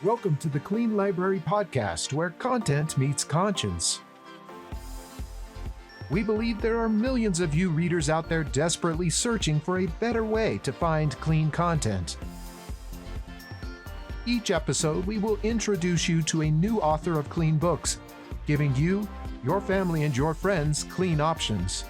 Welcome to the Clean Library Podcast, where content meets conscience. We believe there are millions of you readers out there desperately searching for a better way to find clean content. Each episode, we will introduce you to a new author of clean books, giving you, your family, and your friends clean options.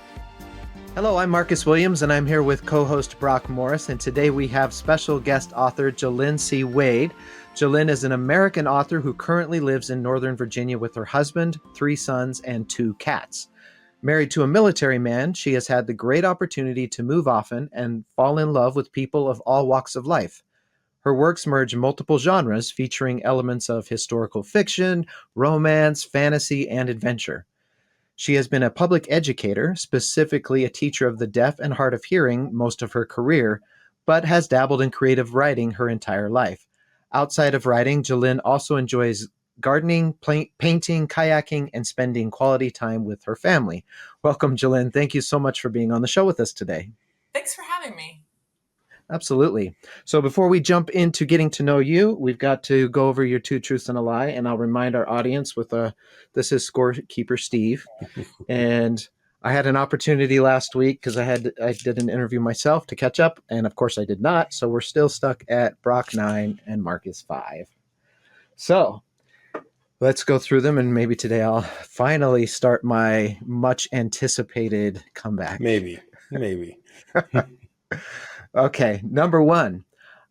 Hello, I'm Marcus Williams, and I'm here with co-host Brock Morris, and today we have special guest author JC C. Wade. JC is an American author who currently lives in Northern Virginia with her husband, 3 sons, and 2 cats. Married to a military man, she has had the great opportunity to move often and fall in love with people of all walks of life. Her works merge multiple genres, featuring elements of historical fiction, romance, fantasy, and adventure. She has been a public educator, specifically a teacher of the deaf and hard of hearing most of her career, but has dabbled in creative writing her entire life. Outside of writing, JC also enjoys gardening, painting, kayaking, and spending quality time with her family. Welcome, JC. Thank you so much for being on the show with us today. Thanks for having me. Absolutely. So before we jump into getting to know you, we've got to go over your 2 truths and a lie, and I'll remind our audience with this is scorekeeper Steve. And I had an opportunity last week because I did an interview myself to catch up, and of course I did not. So we're still stuck at Brock 9 and Marcus 5. So let's go through them, and maybe today I'll finally start my much anticipated comeback. Maybe. Okay, number 1.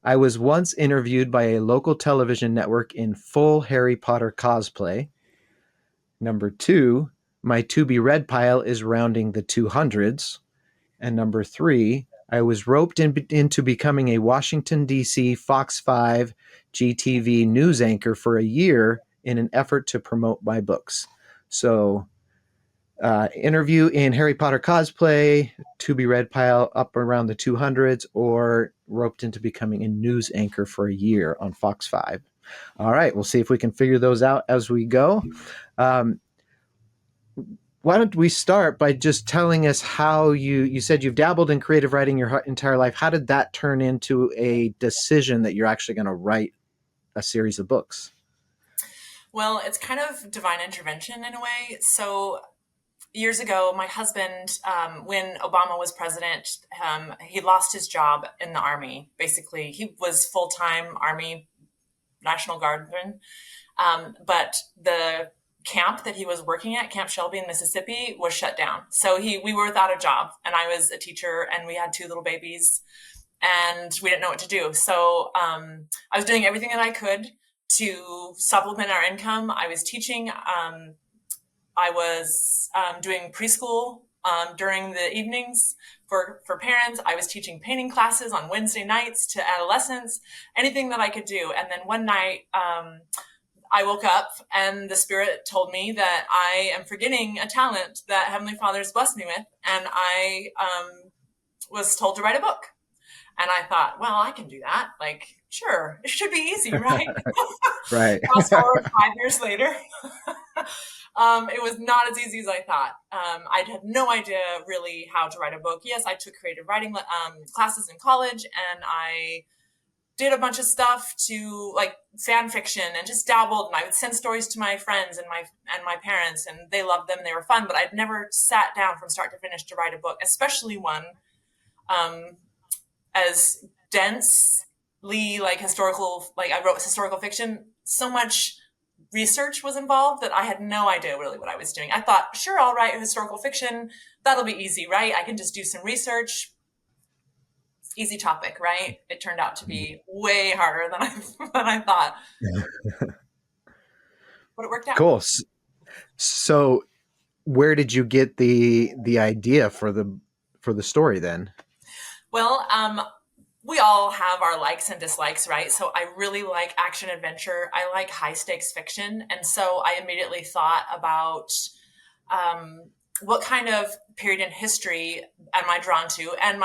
I was once interviewed by a local television network in full Harry Potter cosplay. Number 2, my to-be-read pile is rounding the 200s. And number 3, I was roped into becoming a Washington, D.C. Fox 5 GTV news anchor for a year in an effort to promote my books. So interview in Harry Potter cosplay, to-be-read pile up around the 200s, or roped into becoming a news anchor for a year on Fox 5. All right, we'll see if we can figure those out as we go. Why don't we start by just telling us how you said you've dabbled in creative writing your entire life. How did that turn into a decision that you're actually going to write a series of books? Well, it's kind of divine intervention in a way. So years ago, my husband, when Obama was president, he lost his job in the Army. Basically, he was full-time Army National Guardsman, but the camp that he was working at, Camp Shelby in Mississippi, was shut down. So we were without a job, and I was a teacher, and we had 2 little babies, and we didn't know what to do. So I was doing everything that I could to supplement our income. I was teaching. I was doing preschool during the evenings for parents. I was teaching painting classes on Wednesday nights to adolescents, anything that I could do. And then one night, I woke up and the Spirit told me that I am forgetting a talent that Heavenly Father's blessed me with. And I was told to write a book. And I thought, well, I can do that. Like, sure, it should be easy, right? Right. Fast forward 5 years later. It was not as easy as I thought. I had no idea really how to write a book. Yes, I took creative writing classes in college, and I did a bunch of stuff to like fan fiction and just dabbled, and I would send stories to my friends and my parents, and they loved them. They were fun, but I'd never sat down from start to finish to write a book, especially one as densely like historical. Like I wrote historical fiction. So much research was involved that I had no idea really what I was doing. I thought, sure, I'll write historical fiction. That'll be easy, right? I can just do some research. Easy topic, right? It turned out to be way harder than I thought. But it worked out. Cool. So where did you get the idea for the story then? Well, we all have our likes and dislikes, right? So I really like action adventure. I like high stakes fiction. And so I immediately thought about what kind of period in history am I drawn to? And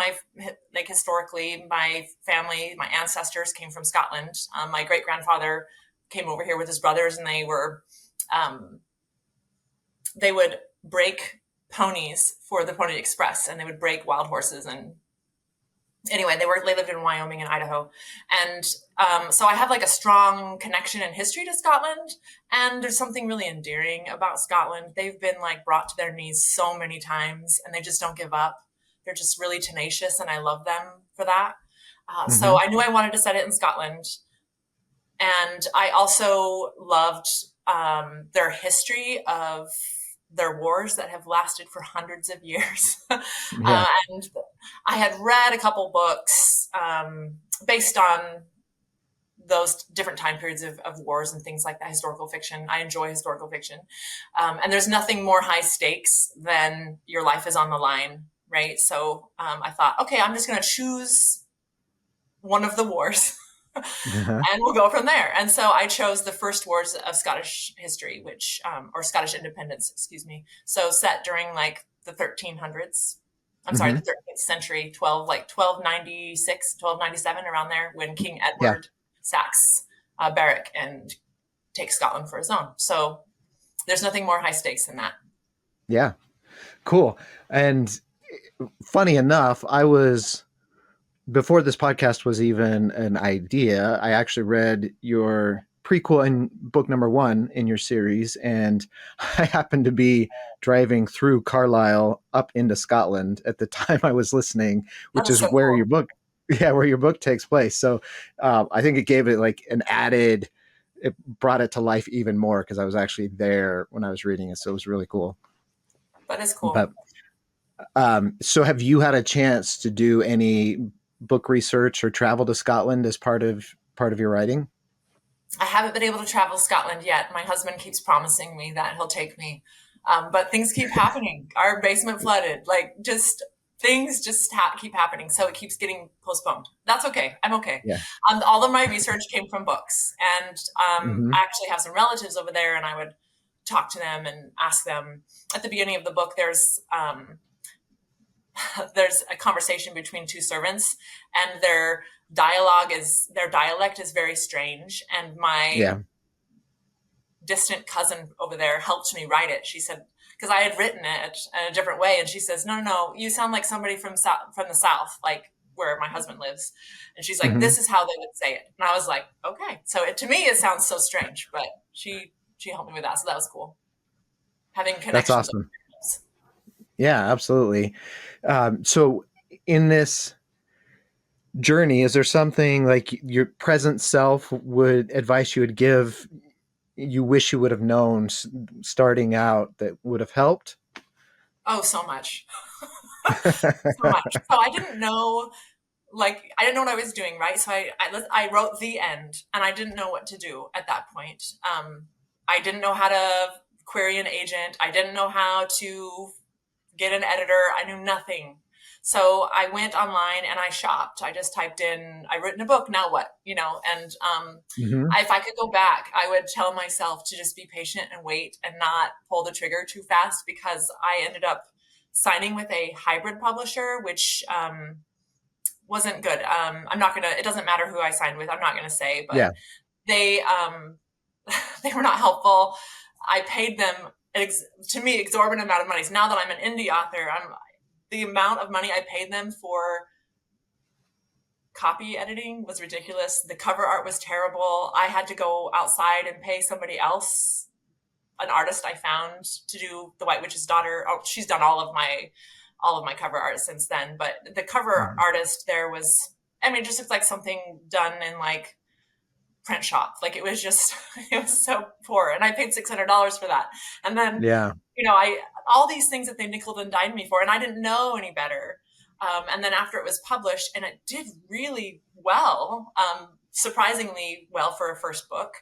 historically, my family, my ancestors came from Scotland. My great grandfather came over here with his brothers, and they would break ponies for the Pony Express, and they would break wild horses and Anyway, they lived in Wyoming and Idaho. And so I have like a strong connection and history to Scotland. And there's something really endearing about Scotland. They've been like brought to their knees so many times and they just don't give up. They're just really tenacious and I love them for that. Hmm. So I knew I wanted to set it in Scotland. And I also loved their history of their wars that have lasted for hundreds of years. Yeah. And I had read a couple books based on those different time periods of wars and things like that, historical fiction. I enjoy historical fiction. And there's nothing more high stakes than your life is on the line, right? So I thought, okay, I'm just going to choose one of the wars Uh-huh. and we'll go from there. And so I chose the first wars of Scottish history, or Scottish independence, excuse me. So set during like the 1300s. I'm sorry, Hmm. the 13th century, 1296, 1297, around there, when King Yeah. Edward sacks Berwick and takes Scotland for his own. So there's nothing more high stakes than that. Yeah. Cool. And funny enough, I was before this podcast was even an idea, I actually read your prequel and book number 1 in your series, and I happened to be driving through Carlisle up into Scotland at the time I was listening, That which is is so where cool. your book, yeah, where your book takes place. So I think it gave it like an added, it brought it to life even more because I was actually there when I was reading it, so it was really cool. That is But cool. so have you had a chance to do any book research or travel to Scotland as part of your writing? I haven't been able to travel to Scotland yet. My husband keeps promising me that he'll take me. But things keep happening. Our basement flooded. Like, just things just keep happening. So it keeps getting postponed. That's okay. I'm okay. Yeah. All of my research came from books. And Hmm. I actually have some relatives over there, and I would talk to them and ask them. At the beginning of the book, there's a conversation between two servants, and their dialect is very strange. And my Yeah. distant cousin over there helped me write it. She said, because I had written it in a different way, and she says, "No, no, no, you sound like somebody from the South, like where my husband lives." And she's like, Hmm. "This is how they would say it." And I was like, "Okay." So to me, it sounds so strange, but she helped me with that, so that was cool. Having That's connections. awesome. Yeah, absolutely. So in this journey, is there something like your present self would advice you would give you wish you would have known starting out that would have helped? Oh, so much, so much. So I didn't know what I was doing, right? So I wrote the end, and I didn't know what to do at that point. I didn't know how to query an agent. I didn't know how to get an editor. I knew nothing. So I went online and I shopped. I just typed in, "I've written a book. Now what?" And Hmm. if I could go back, I would tell myself to just be patient and wait and not pull the trigger too fast, because I ended up signing with a hybrid publisher, which wasn't good. I'm not gonna. It doesn't matter who I signed with. I'm not gonna say, but Yeah. they they were not helpful. I paid them to me exorbitant amount of money. So now that I'm an indie author, the amount of money I paid them for copy editing was ridiculous. The cover art was terrible. I had to go outside and pay somebody else, an artist I found, to do The White Witch's Daughter. Oh, she's done all of my cover art since then. But the cover Mhm. artist there was, I mean, it just looked like something done in like print shop. Like, it was just, it was so poor. And I paid $600 for that. And then, Yeah. all these things that they nickled and dined me for, and I didn't know any better. And then after it was published, and it did really well, surprisingly well for a first book,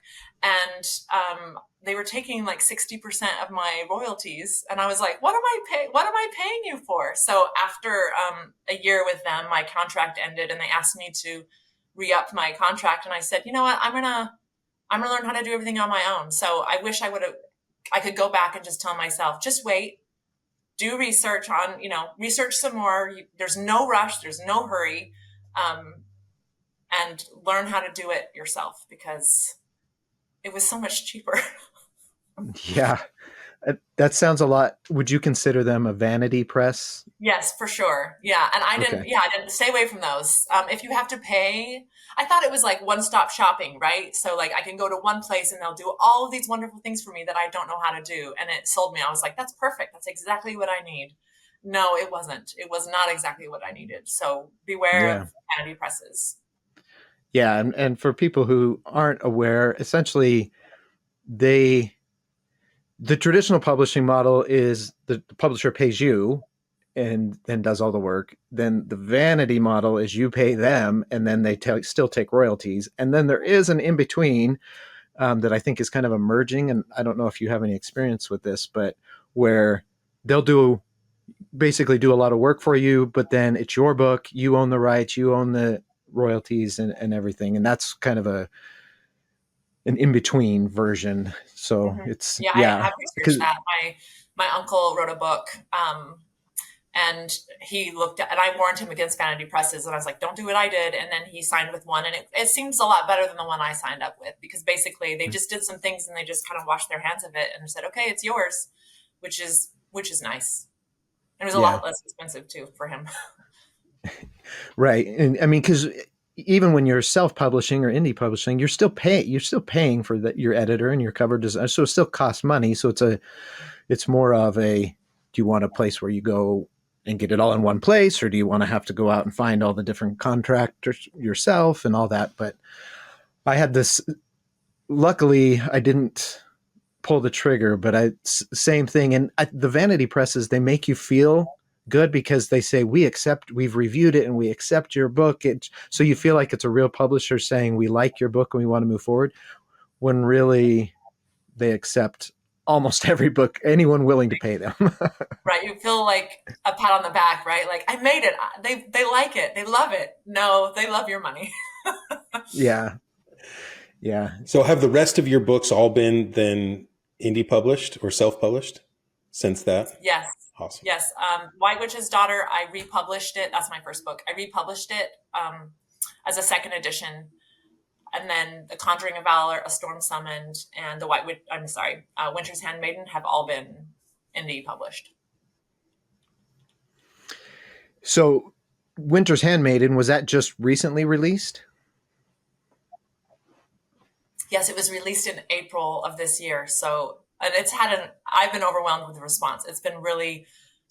and they were taking like 60% of my royalties, and I was like, What am I paying you for?" So after a year with them, my contract ended, and they asked me to re-up my contract, and I said, "You know what? I'm gonna learn how to do everything on my own." So I wish I could go back and just tell myself, just wait, do research research some more. There's no rush, there's no hurry, um, and learn how to do it yourself, because it was so much cheaper. Yeah. That sounds a lot. Would you consider them a vanity press? Yes, for sure. Yeah. And Okay. I didn't stay away from those. If you have to pay, I thought it was like one-stop shopping, right? So like I can go to one place and they'll do all of these wonderful things for me that I don't know how to do. And it sold me. I was like, that's perfect. That's exactly what I need. No, it wasn't. It was not exactly what I needed. So beware Yeah. of vanity presses. Yeah. And for people who aren't aware, essentially they, the traditional publishing model is the publisher pays you and then does all the work. Then the vanity model is you pay them and then they still take royalties. And then there is an in between that I think is kind of emerging. And I don't know if you have any experience with this, but where they'll basically do a lot of work for you, but then it's your book, you own the rights, you own the royalties and everything. And that's kind of an in between version. So Hmm. it's, Yeah, I yeah, have researched because that. My uncle wrote a book, and he looked at, and I warned him against vanity presses, and I was like, "Don't do what I did." And then he signed with one, and it seems a lot better than the one I signed up with because basically they just did some things and they just kind of washed their hands of it and said, "Okay, it's yours," which is nice. And it was a yeah, lot less expensive too for him. right. And I mean, because even when you're self-publishing or indie publishing, you're still paying for your editor and your cover design. So it still costs money. So it's more of a, do you want a place where you go and get it all in one place, or do you want to have to go out and find all the different contractors yourself and all that? But I had this, luckily I didn't pull the trigger, but same thing. And the vanity presses, they make you feel good because they say, we've reviewed it and we accept your book. So you feel like it's a real publisher saying, we like your book and we want to move forward, when really they accept almost every book, anyone willing to pay them. Right? You feel like a pat on the back, right? Like I made it. They like it. They love it. No, they love your money. Yeah. Yeah. So have the rest of your books all been then indie published or self-published since that? Yes. Awesome. Yes. White Witch's Daughter, I republished it. That's my first book. I republished it as a second edition. And then The Conjuring of Valor, A Storm Summoned, and Winter's Handmaiden have all been indie published. So Winter's Handmaiden, was that just recently released? Yes, it was released in April of this year. So, and I've been overwhelmed with the response. It's been really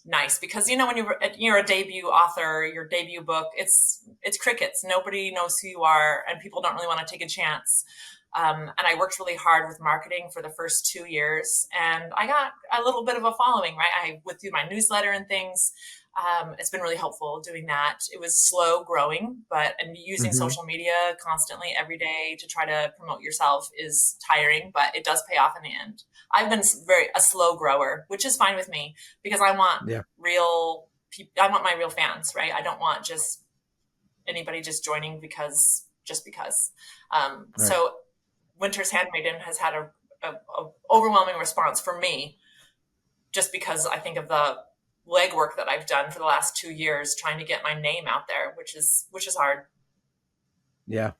nice because, when you're a debut author, your debut book, it's crickets. Nobody knows who you are and people don't really want to take a chance. And I worked really hard with marketing for the first 2 years and I got a little bit of a following, right? I went through my newsletter and things. It's been really helpful doing that. It was slow growing, and using Mm-hmm. social media constantly every day to try to promote yourself is tiring, but it does pay off in the end. I've been a slow grower, which is fine with me because I want Yeah. real people. I want my real fans, right? I don't want just anybody just joining just because. Right. So Winter's Handmaiden has had a overwhelming response for me just because I think of the legwork that I've done for the last 2 years trying to get my name out there, which is hard. Yeah.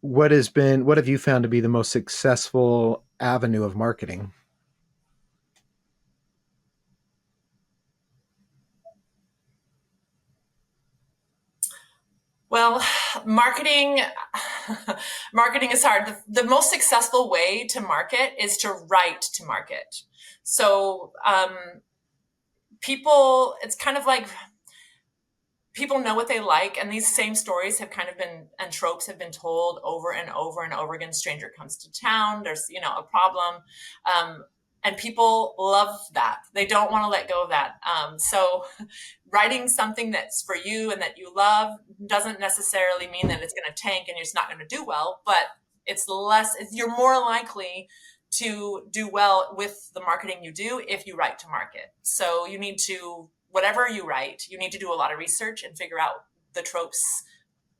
What have you found to be the most successful avenue of marketing? Well, marketing marketing is hard. The most successful way to market is to write to market. So it's kind of like people know what they like, and these same stories have kind of been, and tropes have been told over and over and over again. Stranger comes to town, there's a problem, and people love that. They don't want to let go of that. So writing something that's for you and that you love doesn't necessarily mean that it's going to tank and it's not going to do well, but you're more likely to do well with the marketing you do if you write to market. So whatever you write, you need to do a lot of research and figure out the tropes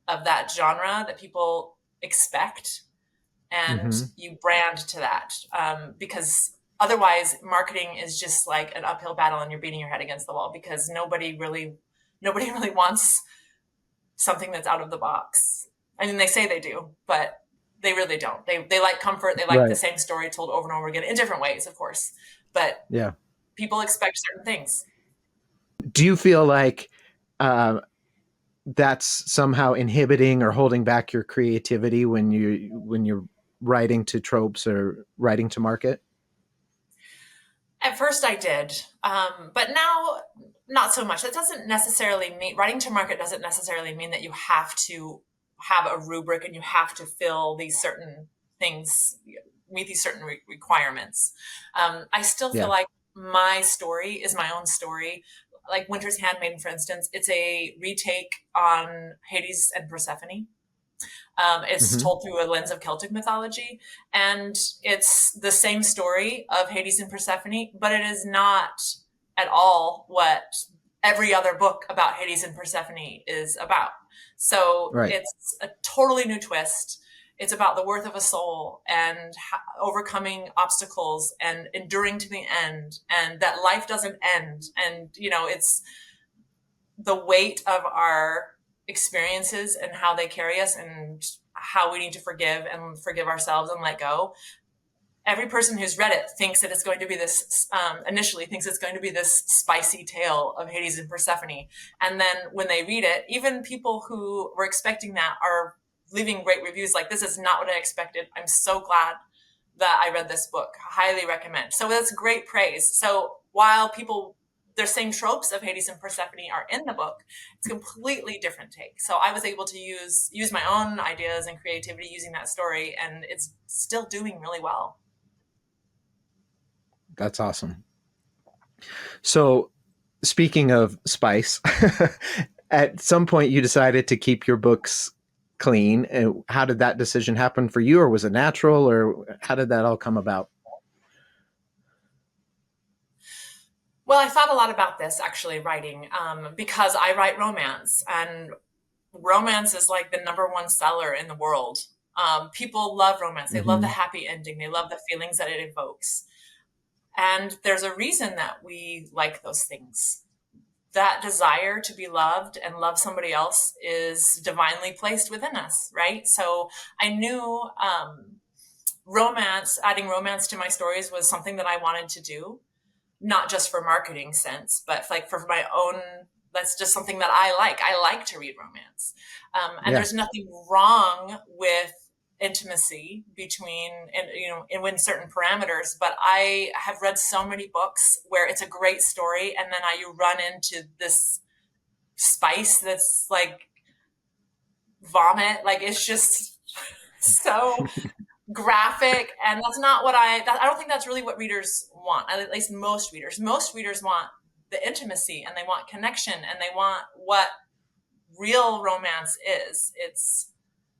of that genre that people expect, and Mm-hmm. you brand to that, because otherwise marketing is just like an uphill battle and you're beating your head against the wall because nobody really wants something that's out of the box. I mean, they say they do, but they really don't. They like comfort. They like the Right. same story told over and over again in different ways, of course. but Yeah. people expect certain things. Do you feel like that's somehow inhibiting or holding back your creativity when you're writing to tropes or writing to market? At first I did, but now not so much. That doesn't necessarily mean writing to market doesn't necessarily mean that you have to have a rubric and you have to fill these certain things, meet these certain requirements. I still feel Yeah. like my story is my own story. Like Winter's Handmaiden, for instance, it's a retake on Hades and Persephone. It's Hmm. told through a lens of Celtic mythology, and it's the same story of Hades and Persephone, but it is not at all what every other book about Hades and Persephone is about. So Right. it's a totally new twist. It's about the worth of a soul and overcoming obstacles and enduring to the end, and that life doesn't end. And, it's the weight of our experiences and how they carry us and how we need to forgive ourselves and let go. Every person who's read it thinks that it's going to be this, initially thinks it's going to be this spicy tale of Hades and Persephone. And then when they read it, even people who were expecting that are leaving great reviews like, this is not what I expected. I'm so glad that I read this book. Highly recommend. So that's great praise. So while their same tropes of Hades and Persephone are in the book, it's a completely different take. So I was able to use my own ideas and creativity using that story, and it's still doing really well. That's awesome. So, speaking of spice, at some point you decided to keep your books clean. And how did that decision happen for you, or was it natural, or how did that all come about? Well, I thought a lot about this actually writing, because I write romance, and romance is like the number one seller in the world. People love romance. They love the Hmm. happy ending. They love the feelings that it evokes. And there's a reason that we like those things. That desire to be loved and love somebody else is divinely placed within us, right? So I knew adding romance to my stories was something that I wanted to do, not just for marketing sense, but like for my own. That's just something that I like. I like to read romance, and Yeah. there's nothing wrong with intimacy between and within certain parameters. But I have read so many books where it's a great story, and then you run into this spice that's like vomit. Like it's just so graphic, and that's not what I don't think that's really what readers want. At least most readers want the intimacy, and they want connection, and they want what real romance is. It's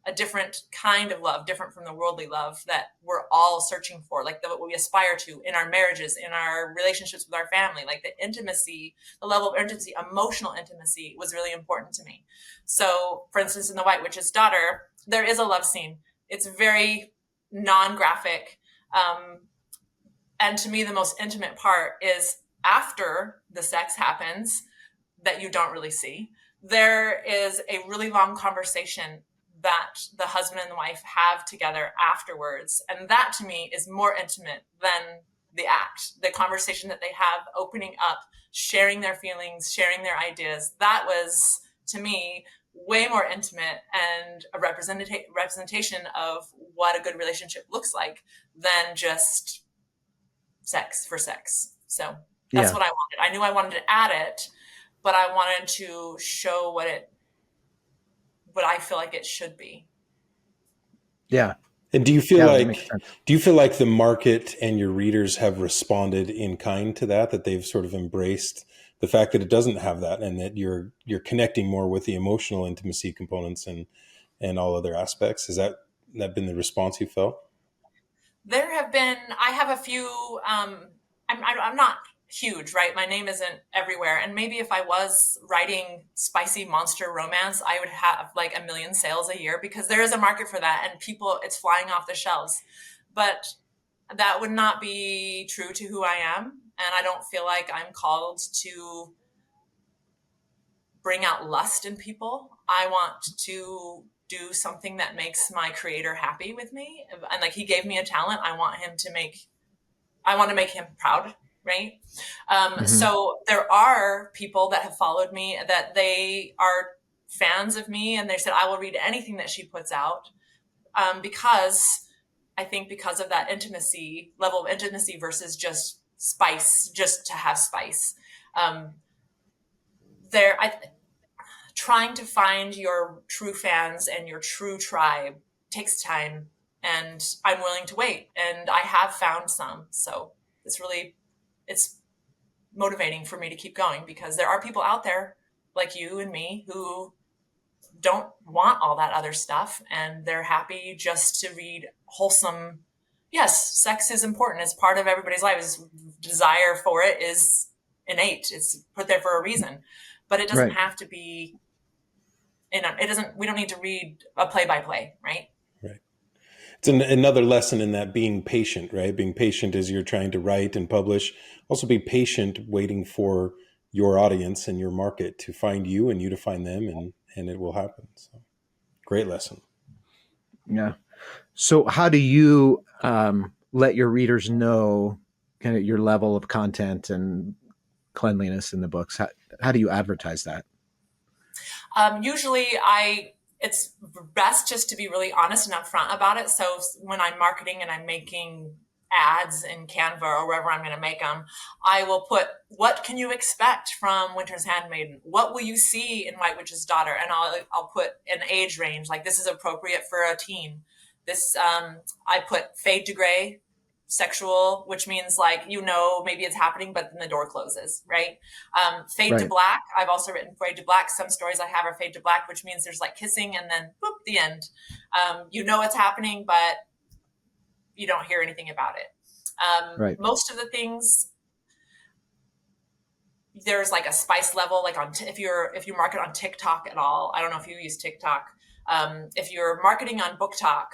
a different kind of love, different from the worldly love that we're all searching for, like what we aspire to in our marriages, in our relationships with our family. Like the intimacy, the level of intimacy, emotional intimacy was really important to me. So for instance, in The White Witch's Daughter, there is a love scene. It's very non-graphic, and to me the most intimate part is after the sex happens, that you don't really see. There is a really long conversation that the husband and the wife have together afterwards, and that to me is more intimate than the act. The conversation that they have, opening up, sharing their feelings, sharing their ideas, that was to me way more intimate and a representation of what a good relationship looks like than just sex for sex. So that's Yeah. what I wanted. I knew I wanted to add it, but I wanted to show what I feel like it should be. Yeah. And do you feel Yeah. That makes like sense. the market and your readers have responded in kind to that they've sort of embraced the fact that it doesn't have that, and that you're connecting more with the emotional intimacy components and all other aspects? Has that been the response you felt? I have a few, I'm not huge, right? My name isn't everywhere. And maybe if I was writing spicy monster romance, I would have like 1 million sales a year, because there is a market for that and it's flying off the shelves. But that would not be true to who I am. And I don't feel like I'm called to bring out lust in people. I want to do something that makes my creator happy with me. And like he gave me a talent. I want to make him proud. right? Hmm. So there are people that have followed me that they are fans of me, and they said, I will read anything that she puts out, because I think because of that intimacy level of intimacy versus just spice, just to have spice. Um, trying to find your true fans and your true tribe takes time, and I'm willing to wait, and I have found some. So it's motivating for me to keep going, because there are people out there like you and me who don't want all that other stuff, and they're happy just to read wholesome. Yes, sex is important. It's part of everybody's life. His desire for it is innate. It's put there for a reason, but it doesn't Right. have to be. It doesn't. We don't need to read a play-by-play, right? Right. It's another lesson in that, being patient, right? Being patient as you're trying to write and publish. Also be patient, waiting for your audience and your market to find you and you to find them, and it will happen. So great lesson. Yeah. So how do you let your readers know kind of your level of content and cleanliness in the books? How do you advertise that? Usually it's best just to be really honest and upfront about it. So when I'm marketing and I'm making ads in Canva or wherever I'm going to make them, I will put, what can you expect from Winter's Handmaiden? What will you see in White Witch's Daughter? And I'll put an age range, like this is appropriate for a teen. This, I put fade to gray, sexual, which means like, maybe it's happening, but then the door closes, right? Fade to Right. black. I've also written fade to black. Some stories I have are fade to black, which means there's like kissing and then boop, the end. It's happening, but you don't hear anything about it. Right. Most of the things, there's like a spice level, like if you market on TikTok at all. I don't know if you use TikTok. If you're marketing on Book Talk,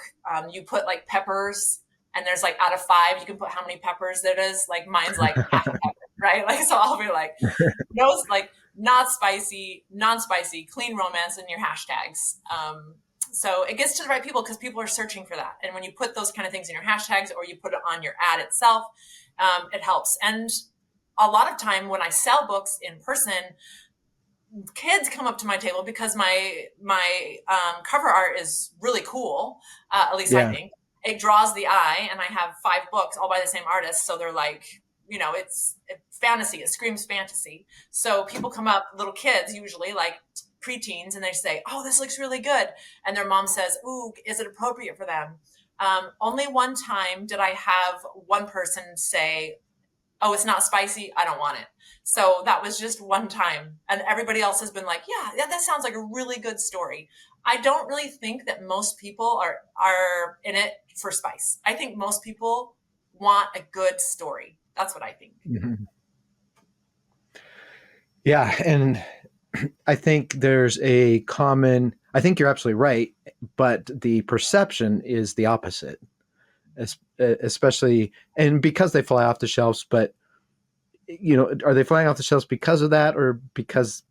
you put like peppers, and there's like out of 5, you can put how many peppers there is. Like mine's like half a pepper, right? Like, so I'll be like, no, like not spicy, non-spicy, clean romance in your hashtags. So it gets to the right people, because people are searching for that. And when you put those kind of things in your hashtags, or you put it on your ad itself, it helps. And a lot of time when I sell books in person, kids come up to my table because my cover art is really cool. At least I Yeah. think it draws the eye, and I have 5 books all by the same artist. So they're like, it's fantasy. It screams fantasy. So people come up, little kids, usually like preteens, and they say, "Oh, this looks really good." And their mom says, "Ooh, is it appropriate for them?" Only one time did I have one person say, "Oh, it's not spicy. I don't want it." So that was just one time. And everybody else has been like, yeah, that sounds like a really good story. I don't really think that most people are in it for spice. I think most people want a good story. That's what I think. Mhm. Yeah. And I think I think you're absolutely right, but the perception is the opposite, especially, and because they fly off the shelves, but are they flying off the shelves because of that, or because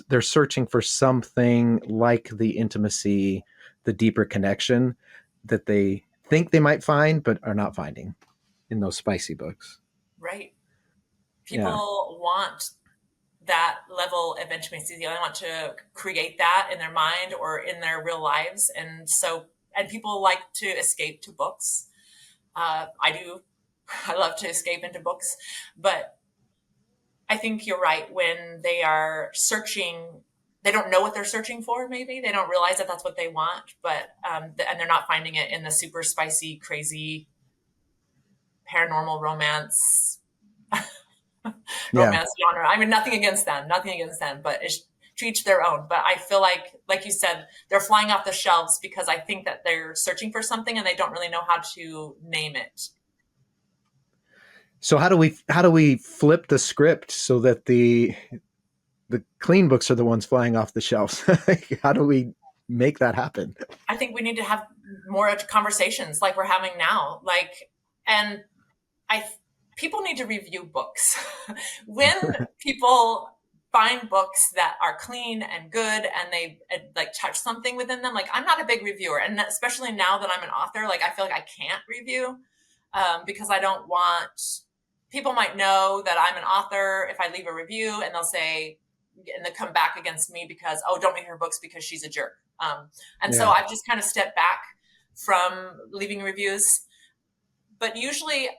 they're searching for something like the intimacy, the deeper connection that they think they might find, but are not finding in those spicy books? Right. Yeah. People want that level of intimacy. They want to create that in their mind or in their real lives. And people like to escape to books. I do. I love to escape into books, but I think you're right. When they are searching, they don't know what they're searching for. Maybe they don't realize that that's what they want, and they're not finding it in the super spicy, crazy, paranormal romance, Yeah. romance genre. I mean, nothing against them, but it's to each their own. But I feel like you said, they're flying off the shelves because I think that they're searching for something and they don't really know how to name it. So how do we flip the script so that the clean books are the ones flying off the shelves? How do we make that happen? I think we need to have more conversations like we're having now. And I, people need to review books. When people find books that are clean and good, and they like touch something within them, like I'm not a big reviewer, and especially now that I'm an author, like I feel like I can't review, because I don't want people might know that I'm an author if I leave a review, and they'll say, and they come back against me because, oh, don't read her books because she's a jerk. And so Yeah. I've just kind of stepped back from leaving reviews. But usually,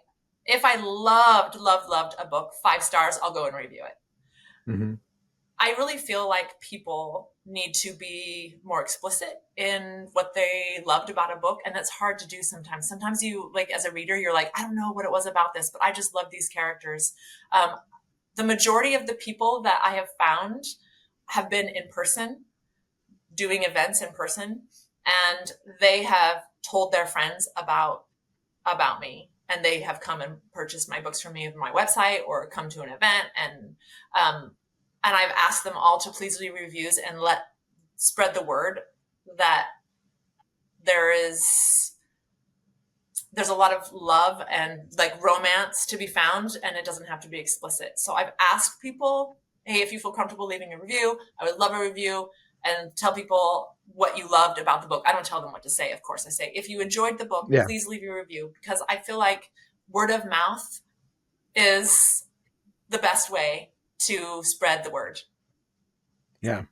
if I loved a book, 5 stars, I'll go and review it. Mm-hmm. I really feel like people need to be more explicit in what they loved about a book. And that's hard to do sometimes. Sometimes you, like, as a reader, you're like, I don't know what it was about this, but I just love these characters. The majority of the people that I have found have been in person, doing events in person, and they have told their friends about me, and they have come and purchased my books from me on my website or come to an event, and I've asked them all to please leave reviews and spread the word that there's a lot of love and like romance to be found, and it doesn't have to be explicit. So I've asked people, hey, if you feel comfortable leaving a review, I would love a review, and tell people what you loved about the book. I don't tell them what to say, of course. I say, if you enjoyed the book, Yeah. please leave your review, because I feel like word of mouth is the best way to spread the word. Yeah.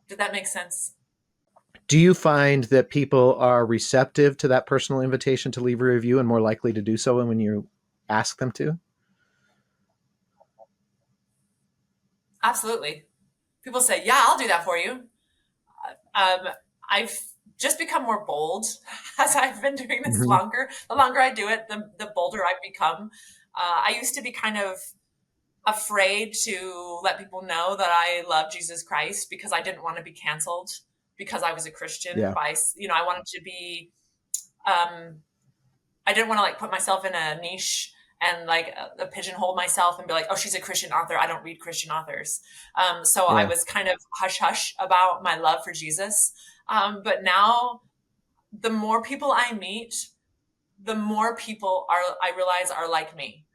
Did that make sense? Do you find that people are receptive to that personal invitation to leave a review and more likely to do so when you ask them to? Absolutely. People say, yeah, I'll do that for you. I've just become more bold as I've been doing this Mm-hmm. longer. The longer I do it, the bolder I've become. I used to be kind of afraid to let people know that I love Jesus Christ because I didn't want to be canceled because I was a Christian. Yeah. I wanted to be, I didn't want to like put myself in a niche and like pigeonhole myself and be like, oh, she's a Christian author, I don't read Christian authors. So I Yeah. was kind of hush hush about my love for Jesus. But now the more people I meet, the more people I realize are like me.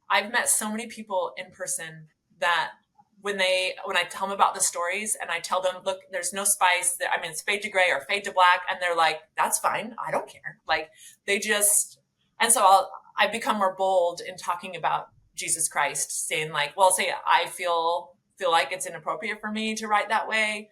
I've met so many people in person that when I tell them about the stories and I tell them, look, there's no spice, I mean, it's fade to gray or fade to black, and they're like, that's fine, I don't care. Like, they just, and so I've become more bold in talking about Jesus Christ, saying like, well, say I feel like it's inappropriate for me to write that way.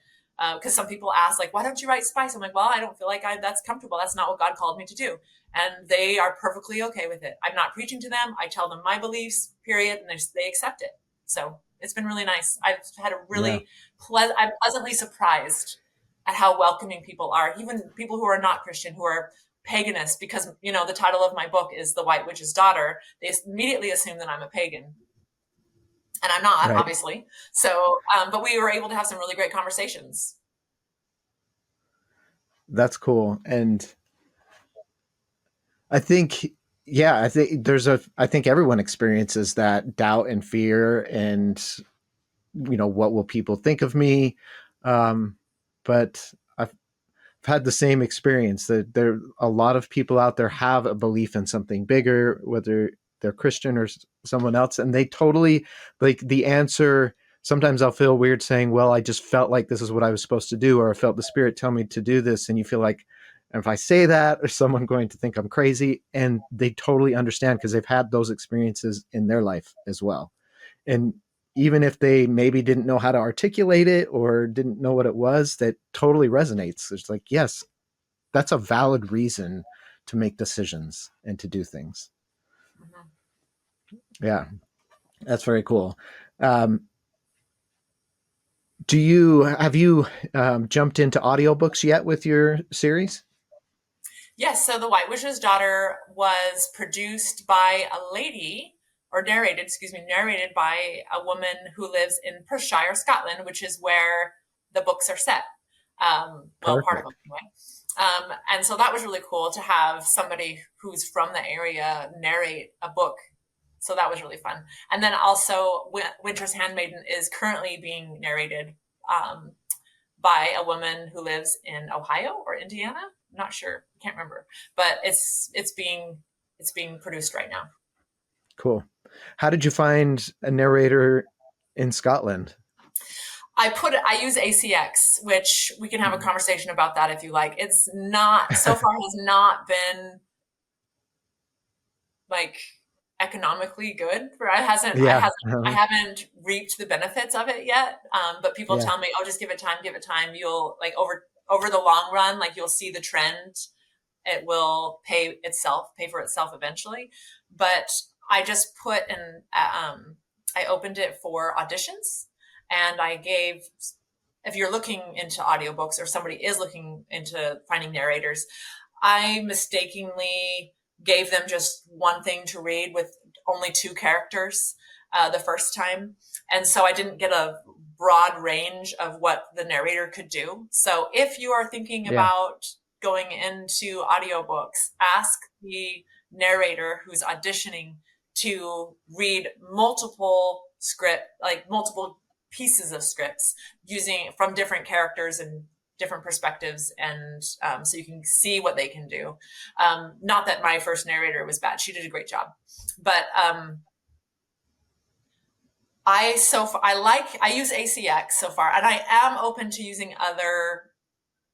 Because some people ask, like, why don't you write spice? I'm like, well, I don't feel like that's comfortable. That's not what God called me to do. And they are perfectly okay with it. I'm not preaching to them. I tell them my beliefs, period, and they accept it. So it's been really nice. I've had a really I'm pleasantly surprised at how welcoming people are, even people who are not Christian, who are paganists, because, the title of my book is The White Witch's Daughter. They immediately assume that I'm a pagan. And I'm not, Right. obviously. So, but we were able to have some really great conversations. That's cool. And I think, I think everyone experiences that doubt and fear and, what will people think of me? But I've had the same experience that there a lot of people out there have a belief in something bigger, whether they're Christian or someone else, and they totally like the answer. Sometimes I'll feel weird saying, well, I just felt like this is what I was supposed to do, or I felt the Spirit tell me to do this. And you feel like, if I say that, is someone going to think I'm crazy? And they totally understand because they've had those experiences in their life as well. And even if they maybe didn't know how to articulate it or didn't know what it was, that totally resonates. It's like, yes, that's a valid reason to make decisions and to do things. Mm-hmm. Yeah, that's very cool. Have you jumped into audiobooks yet with your series? Yes. So The White Witch's Daughter was produced by a lady, or narrated by a woman who lives in Perthshire, Scotland, which is where the books are set. Well, part of them anyway. And so that was really cool to have somebody who's from the area narrate a book. So that was really fun. And then also Winter's Handmaiden is currently being narrated by a woman who lives in Ohio or Indiana. I'm not sure. Can't remember. But it's being produced right now. Cool. How did you find a narrator in Scotland? I use ACX, which we can have a conversation about that if you like. It's not, so far has not been like economically good, for Yeah. I Uh-huh. haven't reaped the benefits of it yet. But people Yeah. tell me, oh, just give it time, give it time. You'll like over the long run, like you'll see the trend. It will pay for itself eventually. But I just put in, I opened it for auditions, and I gave, if you're looking into audiobooks or somebody is looking into finding narrators, I mistakenly gave them just one thing to read with only two characters the first time. And so I didn't get a broad range of what the narrator could do. So if you are thinking Yeah. about going into audiobooks, ask the narrator who's auditioning to read multiple pieces of scripts using from different characters and different perspectives, and so you can see what they can do. Not that my first narrator was bad; she did a great job, but I use ACX so far, and I am open to using other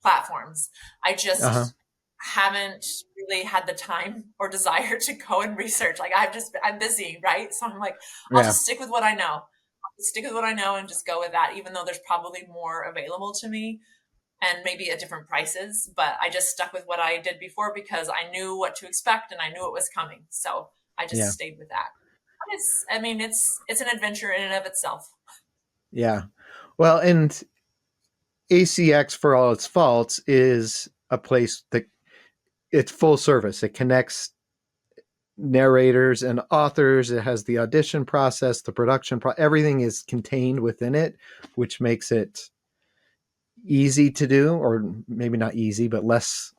platforms. I Uh-huh. just haven't really had the time or desire to go and research. Like I'm busy, right? So I'm like, I'll Yeah. just stick with what I know. Stick with what I know and just go with that, even though there's probably more available to me and maybe at different prices. But I just stuck with what I did before because I knew what to expect and I knew it was coming. So I just Yeah. stayed with that. But I mean, it's an adventure in and of itself. Yeah. Well, and ACX, for all its faults, is a place that it's full service. It connects narrators and authors. It has the audition process, the everything is contained within it, which makes it easy to do, or maybe not easy, but less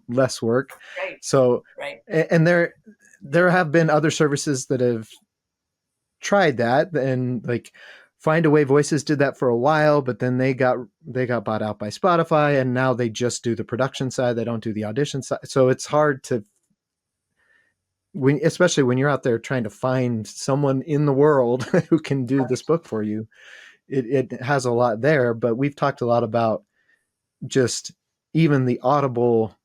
less work. Right, So, right. and there have been other services that have tried that, and like Find Away Voices did that for a while, but then they got bought out by Spotify, and now they just do the production side. They don't do the audition side. So it's hard to, especially when you're out there trying to find someone in the world who can do this book for you. It has a lot there, but we've talked a lot about just even the Audible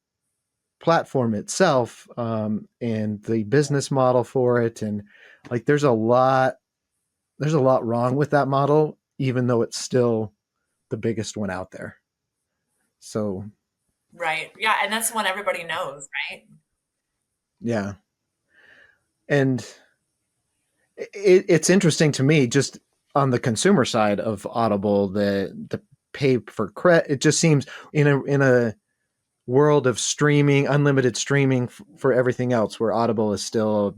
platform itself, and the business model for it, and like there's a lot wrong with that model, even though it's still the biggest one out there. So Right. Yeah. And that's one everybody knows, right? yeah, and it's interesting to me just on the consumer side of Audible, the pay for credit. It just seems in a world of streaming, unlimited streaming for everything else, where Audible is still a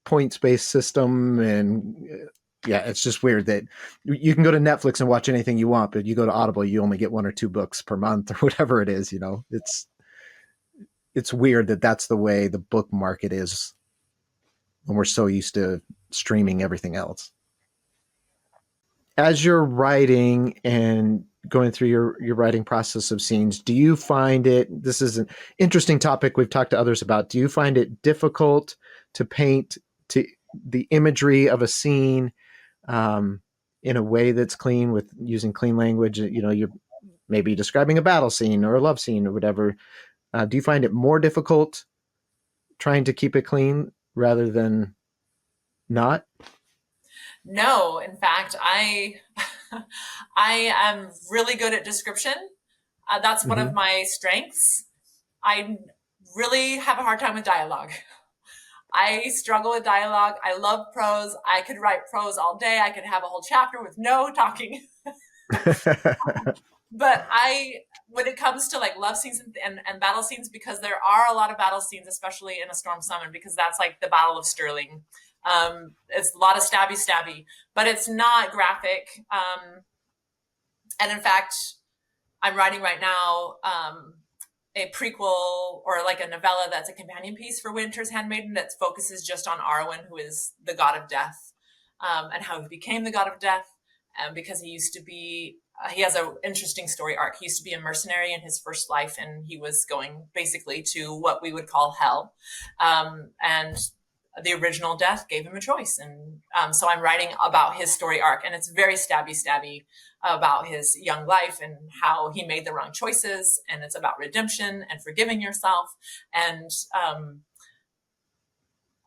points based system, and yeah, it's just weird that you can go to Netflix and watch anything you want, but you go to Audible, you only get one or two books per month or whatever it is. It's weird that that's the way the book market is when we're so used to streaming everything else. As you're writing and going through your writing process of scenes, do you find it, this is an interesting topic we've talked to others about, do you find it difficult to paint to the imagery of a scene, um, in a way that's clean, with using clean language? You're maybe describing a battle scene or a love scene or whatever. Do you find it more difficult trying to keep it clean rather than not? No, in fact, I am really good at description. That's one of Mm-hmm. my strengths. I really have a hard time with dialogue. I struggle with dialogue. I love prose. I could write prose all day. I could have a whole chapter with no talking. But when it comes to like love scenes and battle scenes, because there are a lot of battle scenes, especially in A Storm Summoned, because that's like the Battle of Stirling. It's a lot of stabby, but it's not graphic. And in fact, I'm writing right now a prequel or like a novella that's a companion piece for Winter's Handmaiden that focuses just on Arwen, who is the god of death, and how he became the god of death. Because he has an interesting story arc. He used to be a mercenary in his first life, and he was going basically to what we would call hell. And the original death gave him a choice. And so I'm writing about his story arc, and it's very stabby about his young life and how he made the wrong choices. And it's about redemption and forgiving yourself. And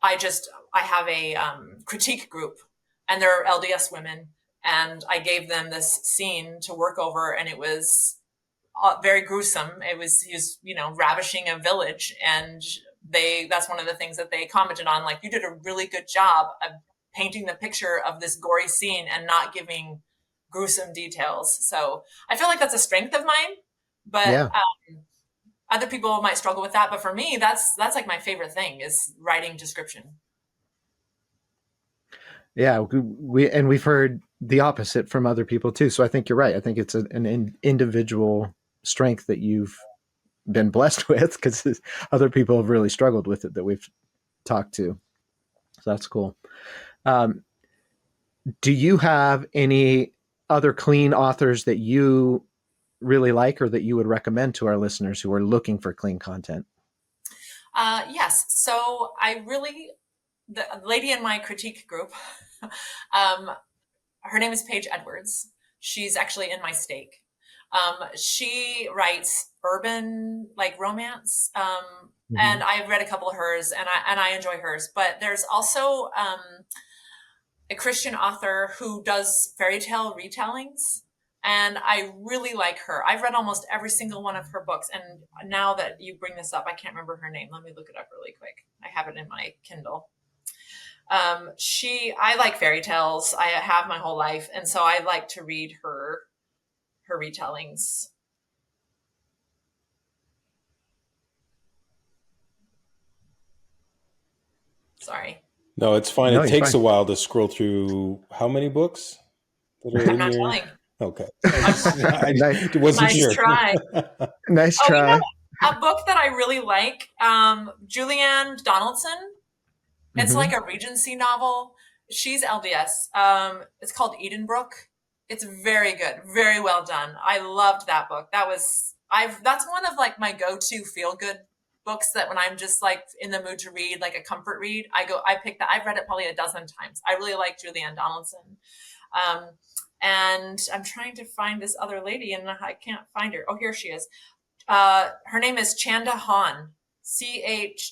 I have a critique group, and they're LDS women, and I gave them this scene to work over, and it was very gruesome. He was, ravishing a village, and that's one of the things that they commented on. Like, you did a really good job of painting the picture of this gory scene and not giving gruesome details. So I feel like that's a strength of mine, but Yeah. other people might struggle with that. But for me, that's like my favorite thing is writing description. Yeah, we've heard the opposite from other people too. So I think you're right. I think it's an individual strength that you've been blessed with, because other people have really struggled with it that we've talked to. So that's cool. Do you have any other clean authors that you really like or that you would recommend to our listeners who are looking for clean content? Yes. So the lady in my critique group, her name is Paige Edwards. She's actually in my stake. She writes urban like romance. And I've read a couple of hers, and I enjoy hers. But there's also a Christian author who does fairy tale retellings, and I really like her. I've read almost every single one of her books, and now that you bring this up, I can't remember her name. Let me look it up really quick. I have it in my Kindle. I like fairy tales. I have my whole life, and so I like to read her retellings. Sorry. No, it's fine. No, It you're takes fine. a while to scroll through how many books that are I'm in not your. telling. Okay. Nice, I wasn't Nice sure. try. nice Oh, try. a book that I really like, Julianne Donaldson. It's like a Regency novel. She's LDS. It's called Edenbrook. It's very good, very well done. I loved that book. That's one of like my go-to feel-good books that when I'm just like in the mood to read, like a comfort read, I pick that. I've read it probably a dozen times. I really like Julianne Donaldson. And I'm trying to find this other lady, and I can't find her. Oh, here she is. Her name is Chanda Han. Chandahahn.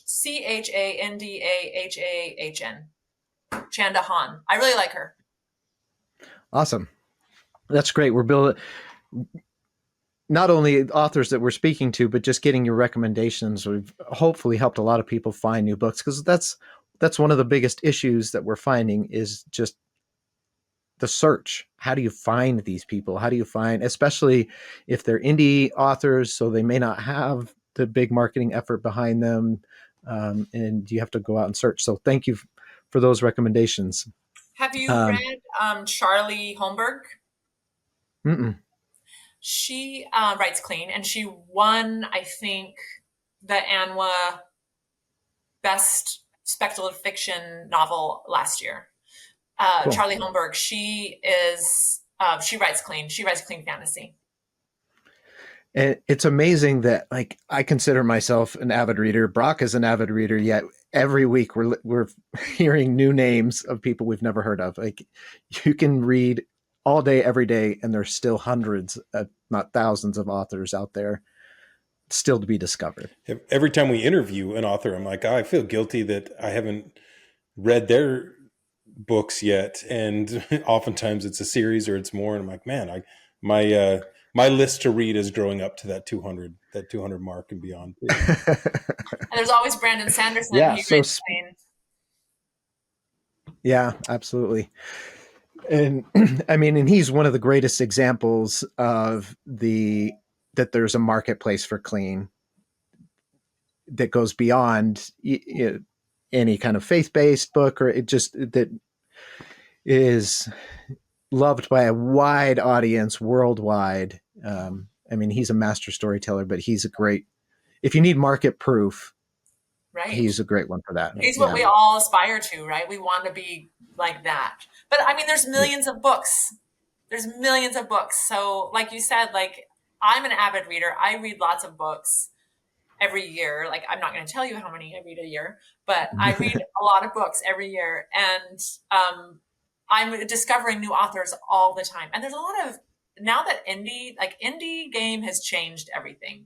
Chanda Han. I really like her. Awesome. That's great. We're building not only authors that we're speaking to, but just getting your recommendations. We've hopefully helped a lot of people find new books, because that's one of the biggest issues that we're finding is just the search. How do you find these people? How do you find, especially if they're indie authors, so they may not have the big marketing effort behind them, and you have to go out and search. So thank you for those recommendations. Have you read Charlie Holmberg? Mm-mm. She writes clean, and she won, I think, the ANWA Best Speculative Fiction Novel last year. Cool. Charlie Holmberg, she writes clean. She writes clean fantasy. And it's amazing that, like, I consider myself an avid reader. Brock is an avid reader, yet every week we're hearing new names of people we've never heard of. Like, you can read all day, every day, and there's still hundreds, not thousands of authors out there still to be discovered. Every time we interview an author, I'm like, I feel guilty that I haven't read their books yet, and oftentimes it's a series or it's more, and I'm like, man, my list to read is growing up to that 200 mark and beyond. And there's always Brandon Sanderson. Yeah, He so reads clean. Yeah, absolutely. And I mean, and he's one of the greatest examples of that there's a marketplace for clean that goes beyond any kind of faith-based book, or it just that is loved by a wide audience worldwide. I mean, he's a master storyteller, but he's a great, if you need market proof, Right. He's a great one for that. He's what we all aspire to, right? We want to be like that. But I mean, there's millions of books. There's millions of books. So like you said, like, I'm an avid reader. I read lots of books every year. Like, I'm not going to tell you how many I read a year, but I read a lot of books every year. And I'm discovering new authors all the time. And there's a lot of, now that indie game has changed everything.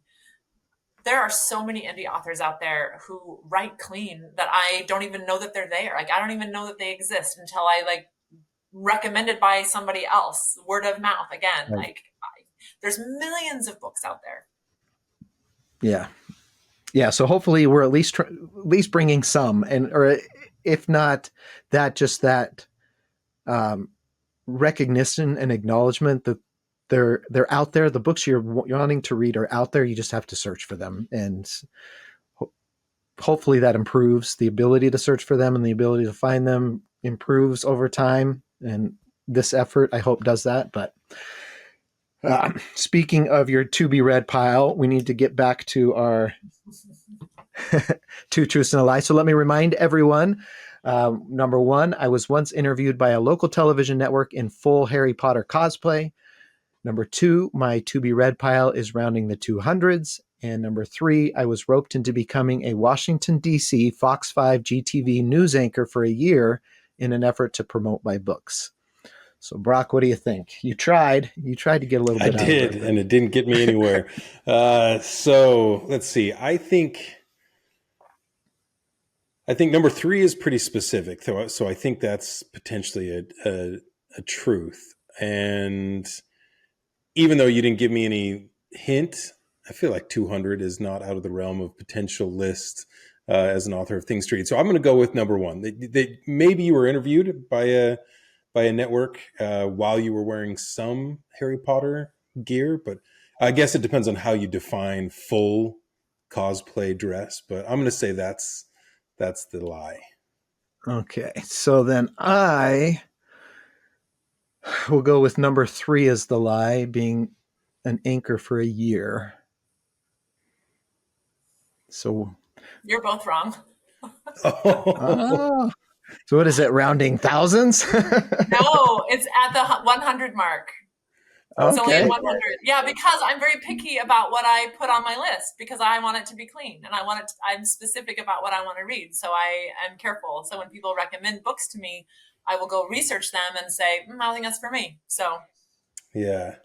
there are so many indie authors out there who write clean that I don't even know that they're there. Like, I don't even know that they exist until I like recommend it by somebody else, word of mouth again. Right. Like, there's millions of books out there. Yeah. Yeah. So hopefully we're at least bringing some, and, or if not that, just that recognition and acknowledgement that they're out there. The books you're wanting to read are out there. You just have to search for them. And hopefully that improves the ability to search for them, and the ability to find them improves over time. And this effort, I hope, does that. But speaking of your to be read pile, we need to get back to our two truths and a lie. So let me remind everyone, number one, I was once interviewed by a local television network in full Harry Potter cosplay. Number two, my to be read pile is rounding the 200s. And number three, I was roped into becoming a Washington, D.C. Fox 5 GTV news anchor for a year in an effort to promote my books. So, Brock, what do you think? You tried to get a little bit out of it. And it didn't get me anywhere. So let's see. I think number three is pretty specific. So I think that's potentially a truth. And even though you didn't give me any hint, I feel like 200 is not out of the realm of potential list as an author of things to read. So I'm going to go with number one. Maybe you were interviewed by a network while you were wearing some Harry Potter gear, but I guess it depends on how you define full cosplay dress. But I'm going to say that's the lie. Okay, so then I will go with number three as the lie, being an anchor for a year. So You're both wrong. oh. So what is it, rounding thousands? No, it's at the 100 mark. It's only Okay. 100. Yeah, because I'm very picky about what I put on my list, because I want it to be clean, and I'm specific about what I want to read. So I am careful. So when people recommend books to me, I will go research them and say, I don't think that's for me. So Yeah.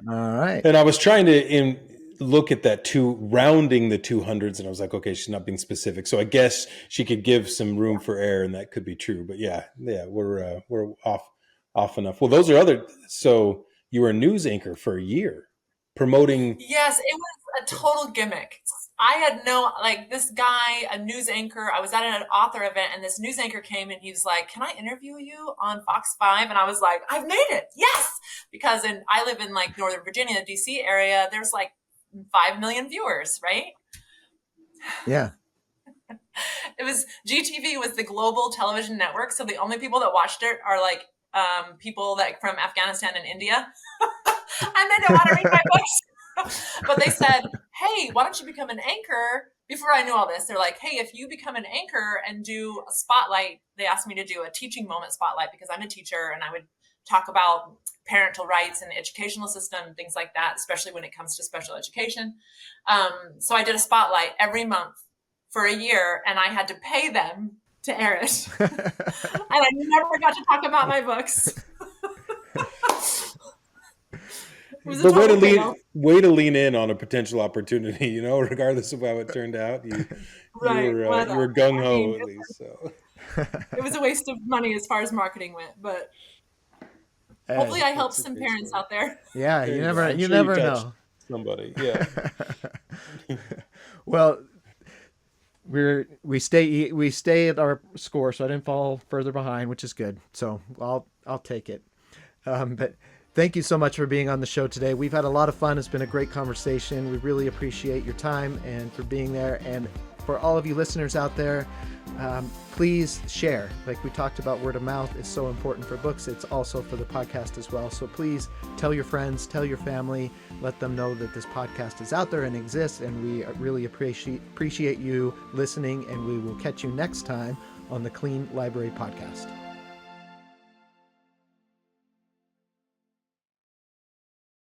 All right. And I was trying to look at that rounding the 200s, and I was like, okay, she's not being specific. So I guess she could give some room for error, and that could be true. But yeah, we're off enough. Well, those are so you were a news anchor for a year promoting. Yes, it was a total gimmick. I had this guy, a news anchor, I was at an author event, and this news anchor came and he was like, can I interview you on Fox 5? And I was like, I've made it. Yes. Because I live in like Northern Virginia, the DC area. There's like 5 million viewers, right? Yeah. GTV was the global television network. So the only people that watched it are like people that from Afghanistan and India. And they don't want to read my books. But they said, hey, why don't you become an anchor? Before I knew all this, they're like, hey, if you become an anchor and do a spotlight, they asked me to do a teaching moment spotlight because I'm a teacher, and I would talk about parental rights and the educational system, things like that, especially when it comes to special education. So I did a spotlight every month for a year, and I had to pay them to air it. And I never got to talk about my books. But way to lean in on a potential opportunity, regardless of how it turned out. You were gung ho at least. So it was a waste of money as far as marketing went, but hopefully I helped some parents out there. Yeah, you never know. Somebody, yeah. Well, we stay at our score, so I didn't fall further behind, which is good. So I'll take it. But thank you so much for being on the show today. We've had a lot of fun. It's been a great conversation. We really appreciate your time and for being there. And for all of you listeners out there, please share. Like we talked about, word of mouth is so important for books. It's also for the podcast as well. So please tell your friends, tell your family, let them know that this podcast is out there and exists. And we really appreciate you listening. And we will catch you next time on the Clean Library Podcast.